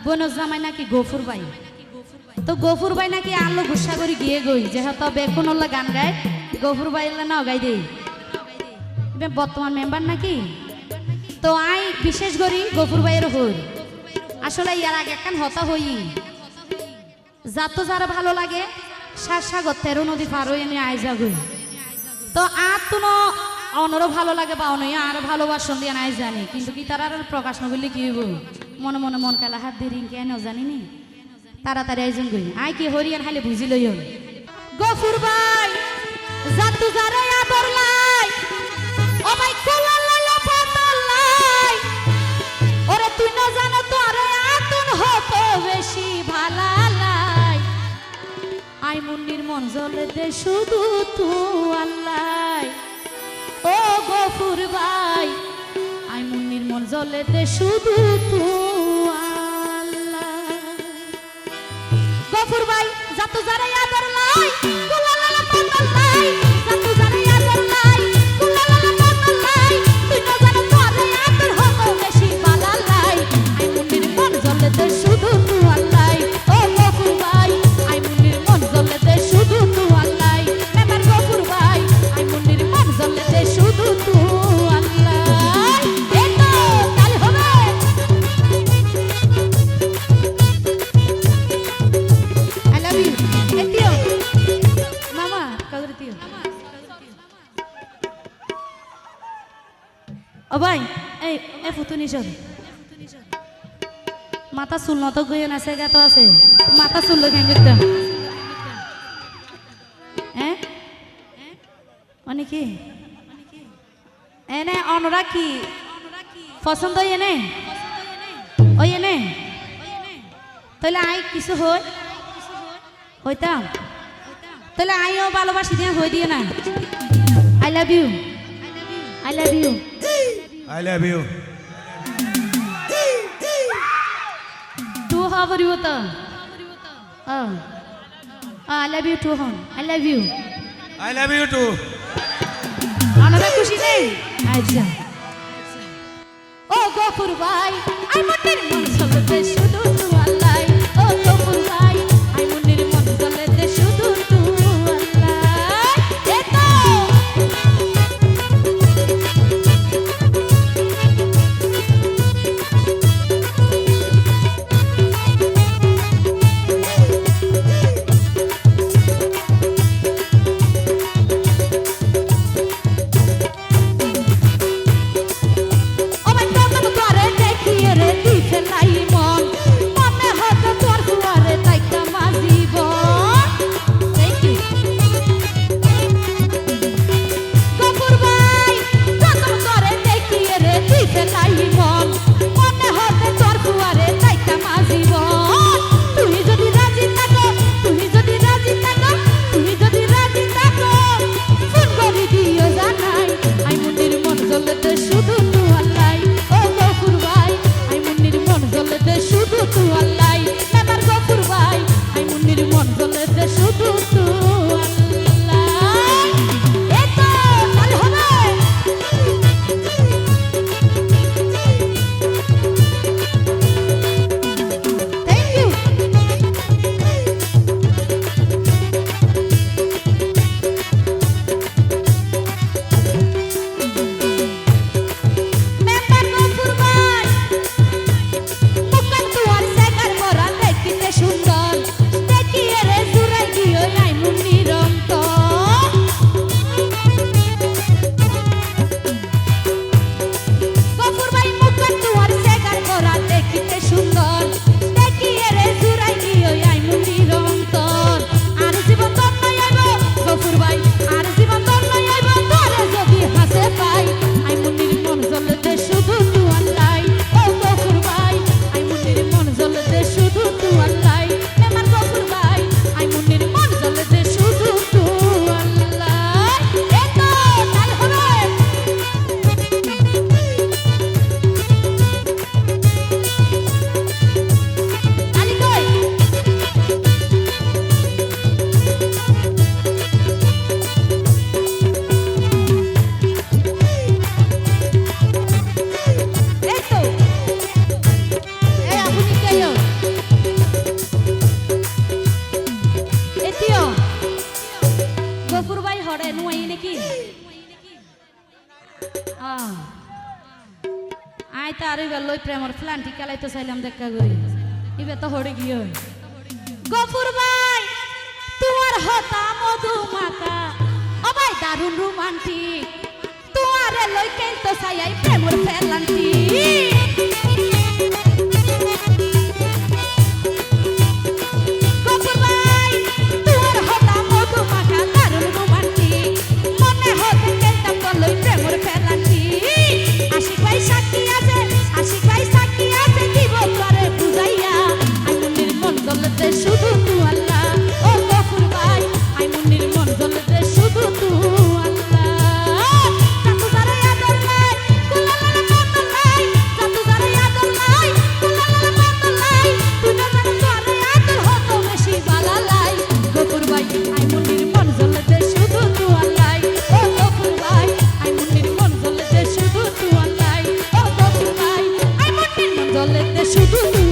বনজ জামাই নাকি গফুর ভাই তো গফুর ভাই নাকি আলো গুসা করে গিয়ে গই যেহেতু বেকুন গান গায় গফুর ভাই না গাই দেই বর্তমান মেম্বার নাকি তো আই বিশেষ করি গফুর ভাইয়ের হই আসলে ইয়ার আগে একখান হতা হই যাতো যারা ভালো লাগে সাগর তেরো নদী পার হয়ে আমি আয় যাগই তো আর তো অনরও ভালো লাগে বা অনয় আর ভালোবাসন দিয়ে নাই জানি কিন্তু কি তারা প্রকাশ নগরলে কি হইব মনে মনে মন খেলা হাত দিয়ে কেন জানি নি তাড়াতাড়ি আয়োজন করি আই কি হরিয়ান খালি বুঝি লই গফুর ভাই যাতু যারে আদর লাই ও ভাই কোলা লাইলো পাতল লাই ওরে তুই না জানো তো আরে আতুন হতো বেশি ভালা লাই আই মুন্নির মন জ্বলে দে শুধু তুই আল্লাহ ও গফুর ভাই আই মুন্নির মন জ্বলে দে শুধু তুই আল্লাহ গফুর ভাই যাতু যারে আদর লাই কোলা লাইলো পাতল লাই যাতু যারে আদর লাই কোলা লাইলো পাতল লাই তুই না জানো তো আরে আতুন হতো বেশি ভালা লাই আই মুন্নির মন জ্বলে দে শুধু তুই আল্লাহ ও গফুর ভাই আই মুন্নির মন জ্বলে দে শুধু তুই আল্লাহ এবার গফুর ভাই আই মুন্নির মন জ্বলে দে শুধু তুই আল্লাহ এই তো কাল হবে আই লাভ ইউ এতিও মামা কাগরিতিও ও ভাই এই ফুতুনি চল মাথা চুল নত গইয়ে আছে গাত আছে মাথা চুল কেন করতাম হ্যাঁ অনেকে এনে অনরা কি পছন্দ এনে ওই এনে তাহলে আই কিছু হইতাম তাহলে আইও ভালোবাসি দিয়ে হই দিয়ে না I love you I love you I love you. টু হবরিব তো আই লাভ ইউ টু হন I love you I love you too. অনরা খুশি নেই আচ্ছা ও গফুর ভাই আই মনের মন চলতে শুধু তুই আল্লাহ ও গফুর ভাই আই মনের মন চলতে শুধু তুই আল্লাহ এ তো ও ভাই প্রথম তোরে দেখিয়ে রে দিছে নাই মন মনে হতো তোর দুয়ারে তাইকা মাজিব থ্যাংক ইউ গফুর ভাই প্রথম তোরে দেখিয়ে রে দিছে নাই মন মনে হতো তোর দুয়ারে তাইকা মাজিব তুই যদি রাজি থাকো তুই যদি রাজি থাকো তুই যদি রাজি থাকো ফোন করে দিও জানাই আই মুন্নির মন জ্বলতে শুধু তুই আল্লাহ ও গফুর ভাই আই মুন্নির মন জ্বলতে শুধু তুই আল্লাহ আমার গফুর ভাই আই মুন্নির মন জ্বলতে শুধু তুই আল্লাহ এই তো কাল হবে থ্যাংক ইউ আই তো আর এবার লই প্রেমর ফ্লান্টি খেলাইতে চাইলাম দেখা গই ইবে তো হড়ে গিয়ে গফুর ভাই তোমার হতা মধু মাকা ও ভাই দারুণ রোমান্টিক তোমারে লই খেলতে চাই আই প্রেমর ফ্লান্টি গফুর ভাই তোমার হতা মধু মাকা দারুণ রোমান্টিক মনে হতে খেলতাম তো লই প্রেমর ফ্লান্টি আশিক ভাই সাক্ষী আছে আশিক ভাই সাক্ষী আছে দিব করে বুঝাইয়া আই মুন্নির মন দলতে শুধু তু আল্লাহ ও গফুর ভাই আই মুন্নির মন দলতে শুধু তু আল্লাহ চাতু যারে আদর নাই কুলালালা মত নাই চাতু যারে আদর নাই কুলালালা মত নাই তুই না জানো তোরে আদর হতো বেশি বালালাই গফুর ভাই আই মুন্নির মন দলতে শুধু তু আল্লাহ ও গফুর ভাই আই মুন্নির মন দলতে শুধু তু আল্লাহ ও গফুর ভাই আই মুন্নির মন দলতে শুধু তু